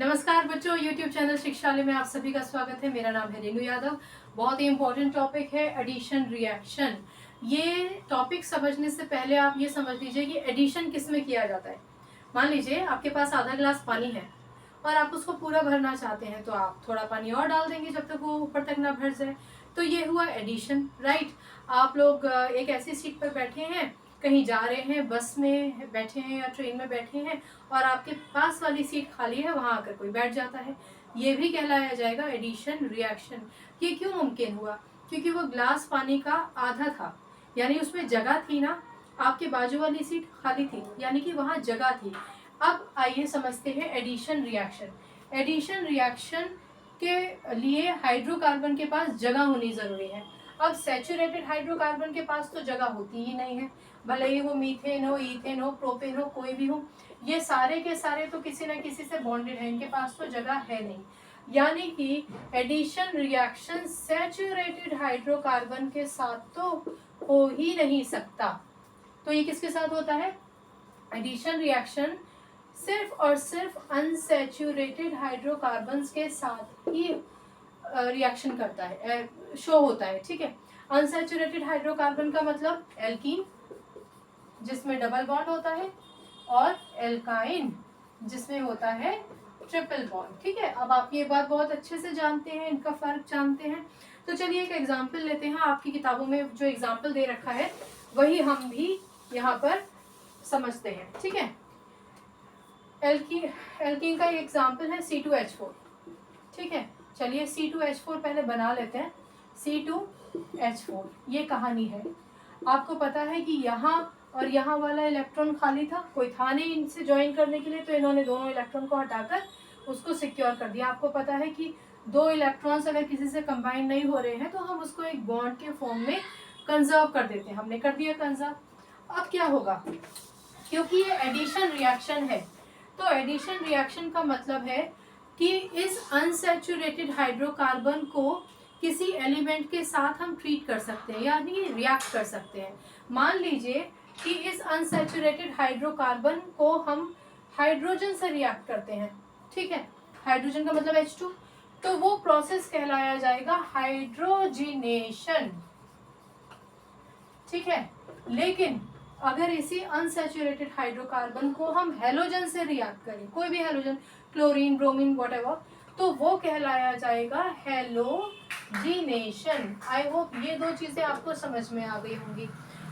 नमस्कार बच्चों, YouTube channel शिक्षालय में आप सभी का स्वागत है। मेरा नाम है रेनू यादव। बहुत ही इम्पोर्टेंट टॉपिक है एडिशन रिएक्शन। ये टॉपिक समझने से पहले आप ये समझ लीजिए कि एडिशन किस में किया जाता है। मान लीजिए आपके पास आधा गिलास पानी है और आप उसको पूरा भरना चाहते हैं, तो आप थोड़ा पानी और डाल देंगे जब तक वो ऊपर तक ना भर जाए। तो ये हुआ एडिशन, राइट। आप लोग एक ऐसी सीट पर बैठे हैं, कहीं जा रहे हैं, बस में बैठे हैं या ट्रेन में बैठे हैं और आपके पास वाली सीट खाली है, वहां आकर कोई बैठ जाता है। ये भी कहलाया जाएगा एडिशन रिएक्शन। ये क्यों मुमकिन हुआ? क्योंकि वो ग्लास पानी का आधा था, यानी उसमें जगह थी ना। आपके बाजू वाली सीट खाली थी, यानी कि वहां जगह थी। अब आइए समझते हैं एडिशन रिएक्शन। एडिशन रिएक्शन के लिए हाइड्रोकार्बन के पास जगह होनी जरूरी है। अब सैचुरेटेड हाइड्रोकार्बन के पास तो जगह होती ही नहीं है, भले ही वो मीथेन हो, ईथेन हो, प्रोपेन हो, कोई भी हो। ये सारे के सारे तो किसी ना किसी से बॉन्डेड है, इनके पास तो जगह है नहीं। यानी कि एडिशन रिएक्शन सैचुरेटेड हाइड्रोकार्बन के साथ तो हो ही नहीं सकता। तो ये किसके साथ होता है? एडिशन रिएक्शन सिर्फ और सिर्फ अनसैचुरेटेड हाइड्रोकार्बन्स के साथ ही रिएक्शन करता है, शो होता है, ठीक है। अनसैचुरेटेड हाइड्रोकार्बन का मतलब एल्कीन, जिसमें डबल बॉन्ड होता है, और एल्काइन, जिसमें होता है ट्रिपल बॉन्ड, ठीक है। अब आप ये बात बहुत अच्छे से जानते हैं, इनका फर्क जानते हैं। तो चलिए एक एग्जाम्पल लेते हैं। आपकी किताबों में जो एग्जाम्पल दे रखा है वही हम भी यहाँ पर समझते हैं, ठीक है। एल्कीन का एग्जाम्पल है C2H4, ठीक है। चलिए C2H4 पहले बना लेते हैं। C2H4 ये कहानी है। आपको पता है कि यहाँ और यहाँ वाला इलेक्ट्रॉन खाली था, कोई था नहीं इनसे ज्वाइन करने के लिए, तो इन्होंने दोनों इलेक्ट्रॉन को हटाकर उसको सिक्योर कर दिया। आपको पता है कि दो इलेक्ट्रॉन्स अगर किसी से कंबाइन नहीं हो रहे हैं तो हम उसको एक बॉन्ड के फॉर्म में कंजर्व कर देते हैं। हमने कर दिया कंजर्व। अब क्या होगा? क्योंकि ये एडिशन रिएक्शन है, तो एडिशन रिएक्शन का मतलब है कि इस अनसैचुरेटेड हाइड्रोकार्बन को किसी एलिमेंट के साथ हम ट्रीट कर सकते हैं, यानी रिएक्ट कर सकते हैं। मान लीजिए कि इस अनसैचुरेटेड हाइड्रोकार्बन को हम हाइड्रोजन से रिएक्ट करते हैं, ठीक है। हाइड्रोजन का मतलब H2, तो वो प्रोसेस कहलाया जाएगा हाइड्रोजिनेशन, ठीक है। लेकिन अगर इसी अनसैचुरेटेड हाइड्रोकार्बन को हम हेलोजन से रिएक्ट करें, कोई भी हेलोजन, क्लोरीन, ब्रोमीन, व्हाटएवर, तो वो कहलाया जाएगा हेलोजिनेशन। आई होप ये दो चीजें आपको समझ में आ गई होंगी।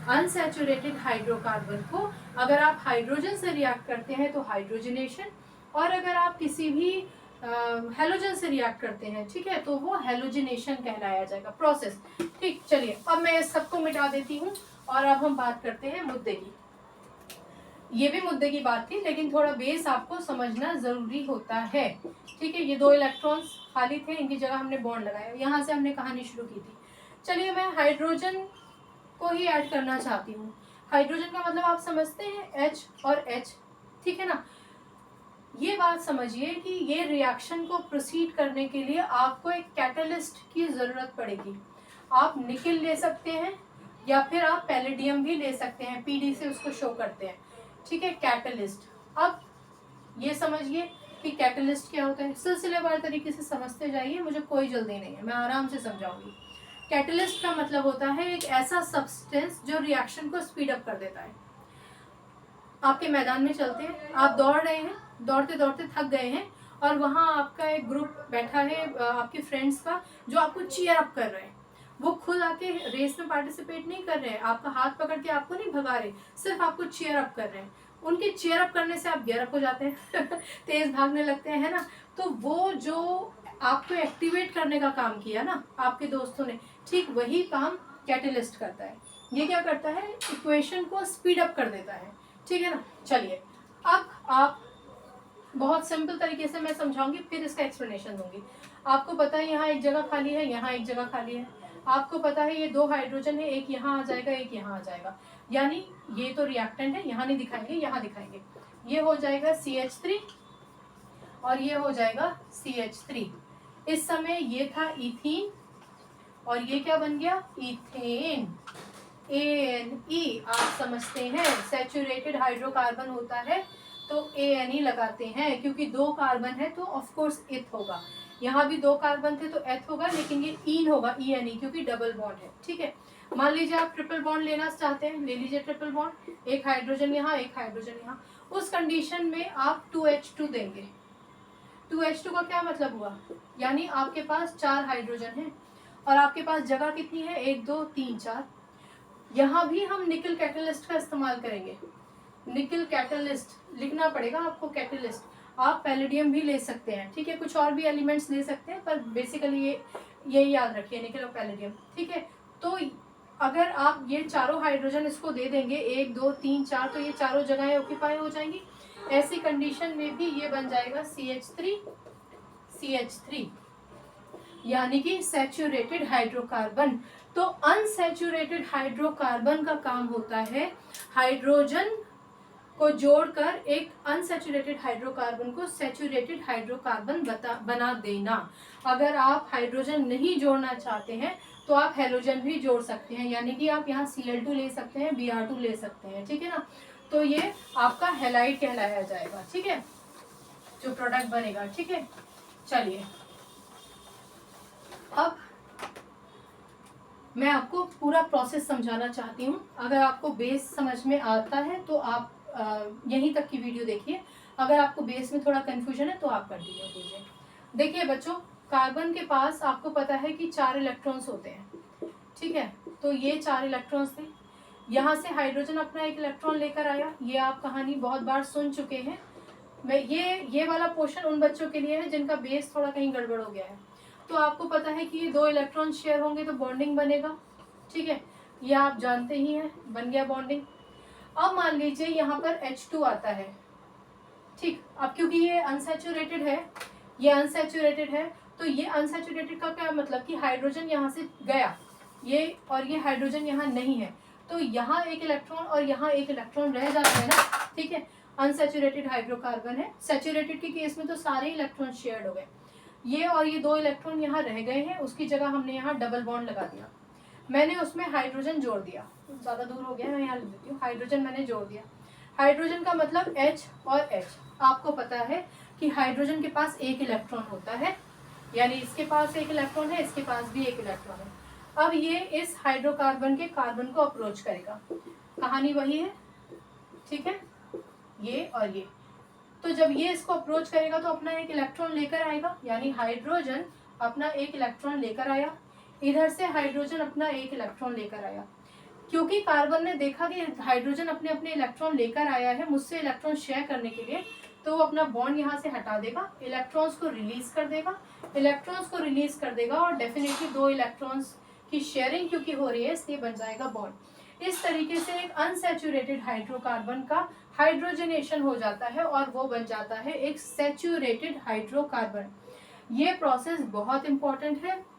अनसैचुरेटेड हाइड्रोकार्बन को अगर आप हाइड्रोजन से रिएक्ट करते हैं तो हाइड्रोजिनेशन, और अगर आप किसी भी हेलोजन से रिएक्ट करते हैं, ठीक है, तो वो हेलोजिनेशन कहलाया जाएगा प्रोसेस, ठीक। चलिए अब मैं इस सबको मिटा देती हूँ और अब हम बात करते हैं मुद्दे की। ये भी मुद्दे की बात थी, लेकिन थोड़ा बेस आपको समझना जरूरी होता है, ठीक है। ये दो इलेक्ट्रॉन्स खाली थे, इनकी जगह हमने बॉन्ड लगाया, यहाँ से हमने कहानी शुरू की थी। चलिए मैं हाइड्रोजन को ही ऐड करना चाहती हूँ। हाइड्रोजन का मतलब आप समझते हैं H और H, ठीक है ना। ये बात समझिए कि ये रिएक्शन को प्रोसीड करने के लिए आपको एक कैटलिस्ट की जरूरत पड़ेगी। आप निकेल ले सकते हैं या फिर आप पैलेडियम भी ले सकते हैं, PD से उसको शो करते हैं, ठीक है, कैटलिस्ट। अब ये समझिए कि कैटलिस्ट क्या होता है, सिलसिलेवार तरीके से समझते जाइए, मुझे कोई जल्दी नहीं है, मैं आराम से समझाऊंगी। कैटलिस्ट का मतलब होता है एक ऐसा सब्सटेंस जो रिएक्शन को स्पीड अप कर देता है। आपके मैदान में चलते हैं, आप दौड़ रहे हैं, दौड़ते दौड़ते थक गए हैं, और वहाँ आपका एक ग्रुप बैठा है आपके फ्रेंड्स का, जो आपको चीयर अप कर रहे हैं। वो खुद आके रेस में पार्टिसिपेट नहीं कर रहे हैं, आपका हाथ पकड़ के आपको नहीं भगा रहे, सिर्फ आपको चीयर अप कर रहे हैं। उनके चीयर अप करने से आप गियर अप हो जाते हैं तेज भागने लगते हैं, है ना। तो वो जो आपको एक्टिवेट करने का काम किया ना आपके दोस्तों ने, ठीक वही काम कैटलिस्ट करता है। ये क्या करता है? इक्वेशन को स्पीड अप कर देता है, ठीक है ना। चलिए अब आप बहुत सिंपल तरीके से मैं समझाऊंगी, फिर इसका एक्सप्लेनेशन दूंगी। आपको पता है यहाँ एक जगह खाली है, यहाँ एक जगह खाली है। आपको पता है ये दो हाइड्रोजन है, एक यहाँ आ जाएगा, एक यहाँ आ जाएगा, यानी ये तो रिएक्टेंट है, यहाँ नहीं दिखाएंगे, यहाँ दिखाएंगे। ये हो जाएगा CH3 और ये हो जाएगा CH3। इस समय ये था इथीन और ये क्या बन गया? इथेन। ANE आप समझते हैं, सैचुरेटेड हाइड्रोकार्बन होता है तो ANE लगाते हैं, क्योंकि 2 कार्बन है तो ऑफ कोर्स इथ होगा। यहाँ भी 2 कार्बन थे तो एथ होगा, लेकिन ये ईन होगा, ENE, क्योंकि डबल बॉन्ड है। ठीक है, मान लीजिए आप ट्रिपल बॉन्ड लेना चाहते हैं, ले लीजिए ट्रिपल बॉन्ड, एक हाइड्रोजन यहाँ, एक हाइड्रोजन यहाँ। उस कंडीशन में आप 2H2 देंगे। 2H2 का क्या मतलब हुआ, यानी आपके पास 4 हाइड्रोजन है और आपके पास जगह कितनी है, 1 2 3 4। यहाँ भी हम निकल कैटलिस्ट का इस्तेमाल करेंगे। निकल कैटलिस्ट लिखना पड़ेगा आपको, कैटलिस्ट। आप पैलेडियम भी ले सकते हैं, ठीक है, कुछ और भी एलिमेंट्स ले सकते हैं, पर बेसिकली ये याद रखिए, निकल और पैलेडियम। ठीक है, तो अगर आप ये चारों हाइड्रोजन इसको दे देंगे, 1 2 3 4, तो ये चारों जगहें ऑक्यूपाई हो जाएंगी। ऐसी कंडीशन में भी ये बन जाएगा CH3, यानी कि सैचुरेटेड हाइड्रोकार्बन। तो अनसैचुरेटेड हाइड्रोकार्बन का काम होता है हाइड्रोजन को जोड़कर एक अनसैचुरेटेड हाइड्रोकार्बन को सैचुरेटेड हाइड्रोकार्बन बना देना। अगर आप हाइड्रोजन नहीं जोड़ना चाहते हैं तो आप हेलोजन भी जोड़ सकते हैं, यानी कि आप यहाँ Cl2 ले सकते हैं, Br2 ले सकते हैं। ठीक है ना, तो ये आपका हेलाइड कहलाया जाएगा। ठीक है, जो प्रोडक्ट बनेगा। ठीक है, चलिए अब मैं आपको पूरा प्रोसेस समझाना चाहती हूँ। अगर आपको बेस समझ में आता है तो आप यहीं तक की वीडियो देखिए। अगर आपको बेस में थोड़ा कंफ्यूजन है तो आप कंटिन्यू कीजिए। देखिए बच्चों, कार्बन के पास आपको पता है कि 4 इलेक्ट्रॉन्स होते हैं। ठीक है, तो ये 4 इलेक्ट्रॉन्स थे। यहाँ से हाइड्रोजन अपना 1 इलेक्ट्रॉन लेकर आया। ये आप कहानी बहुत बार सुन चुके हैं। मैं ये वाला पोर्शन उन बच्चों के लिए है जिनका बेस थोड़ा कहीं गड़बड़ हो गया है। तो आपको पता है कि ये 2 इलेक्ट्रॉन शेयर होंगे तो बॉन्डिंग बनेगा। ठीक है, ये आप जानते ही हैं, बन गया बॉन्डिंग। अब मान लीजिए यहाँ पर H2 आता है। ठीक, अब क्योंकि ये अनसैचुरेटेड है, ये अनसैचुरेटेड है, तो ये अनसैचुरेटेड का क्या मतलब कि हाइड्रोजन यहाँ से गया, ये और ये हाइड्रोजन यहाँ नहीं है, तो यहाँ 1 इलेक्ट्रॉन और यहाँ 1 इलेक्ट्रॉन रह जाता है ना। ठीक है, अनसैचुरेटेड हाइड्रोकार्बन है। सैचुरेटेड के केस में तो सारे इलेक्ट्रॉन शेयर्ड हो गए। ये और ये 2 इलेक्ट्रॉन यहाँ रह गए हैं, उसकी जगह हमने यहाँ डबल बॉन्ड लगा दिया। मैंने उसमें हाइड्रोजन जोड़ दिया, ज़्यादा दूर हो गया, मैं यहाँ लिख देती हूँ। हाइड्रोजन मैंने जोड़ दिया। हाइड्रोजन का मतलब H और H। आपको पता है कि हाइड्रोजन के पास 1 इलेक्ट्रॉन होता है, यानी इसके पास 1 इलेक्ट्रॉन है, इसके पास भी 1 इलेक्ट्रॉन है। अब ये इस हाइड्रोकार्बन के कार्बन को अप्रोच करेगा। कहानी वही है। ठीक है, ये और ये। तो जब ये इसको अप्रोच करेगा तो अपना 1 इलेक्ट्रॉन लेकर आएगा, यानी हाइड्रोजन अपना 1 इलेक्ट्रॉन लेकर आया। इधर से हाइड्रोजन अपना 1 इलेक्ट्रॉन लेकर आया। क्योंकि कार्बन ने देखा कि हाइड्रोजन अपने अपने इलेक्ट्रॉन लेकर आया है मुझसे इलेक्ट्रॉन शेयर करने के लिए, तो वो अपना बॉन्ड यहाँ से हटा देगा, इलेक्ट्रॉन्स को रिलीज कर देगा। इलेक्ट्रॉन्स को रिलीज कर देगा और डेफिनेटली 2 इलेक्ट्रॉन्स की शेयरिंग क्योंकि हो रही है, इसलिए बन जाएगा बॉन्ड। इस तरीके से एक अनसैचुरेटेड हाइड्रोकार्बन का हाइड्रोजनेशन हो जाता है और वो बन जाता है एक सैचुरेटेड हाइड्रोकार्बन। ये प्रोसेस बहुत इंपॉर्टेंट है।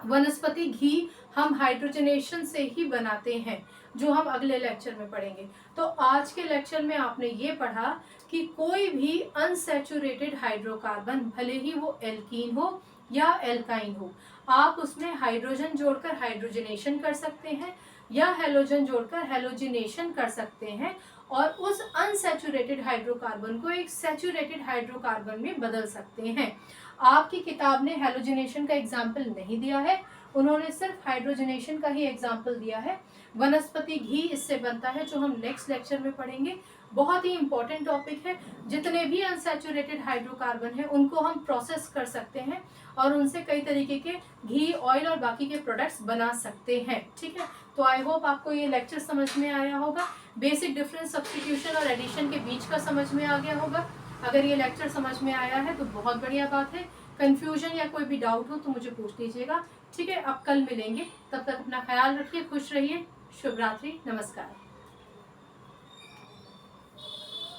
वनस्पति घी हम हाइड्रोजनेशन से ही बनाते हैं, जो हम अगले लेक्चर में पढ़ेंगे। तो आज के लेक्चर में आपने ये पढ़ा कि कोई भी अनसैचुरेटेड हाइड्रोकार्बन, भले ही वो एल्कीन हो या एल्काइन हो, आप उसमें हाइड्रोजन जोड़कर हाइड्रोजनेशन कर सकते हैं या हेलोजन जोड़कर हेलोजिनेशन कर सकते हैं और उस अनसैचुरेटेड हाइड्रोकार्बन को एक सैचुरेटेड हाइड्रोकार्बन में बदल सकते हैं। आपकी किताब ने हेलोजिनेशन का एग्जाम्पल नहीं दिया है, उन्होंने सिर्फ हाइड्रोजनेशन का ही एग्जाम्पल दिया है। वनस्पति घी इससे बनता है, जो हम नेक्स्ट लेक्चर में पढ़ेंगे। बहुत ही इंपॉर्टेंट टॉपिक है। जितने भी अनसैचुरेटेड हाइड्रोकार्बन हैं उनको हम प्रोसेस कर सकते हैं और उनसे कई तरीके के घी, ऑयल और बाकी के प्रोडक्ट्स बना सकते हैं। ठीक है, तो आई होप आपको ये लेक्चर समझ में आया होगा। बेसिक डिफरेंस सब्स्टिट्यूशन और एडिशन के बीच का समझ में आ गया होगा। अगर ये लेक्चर समझ में आया है तो बहुत बढ़िया बात है। कंफ्यूजन या कोई भी डाउट हो तो मुझे पूछ लीजिएगा। ठीक है, अब कल मिलेंगे, तब तक अपना ख्याल रखिए, खुश रहिए। शुभ रात्रि, नमस्कार।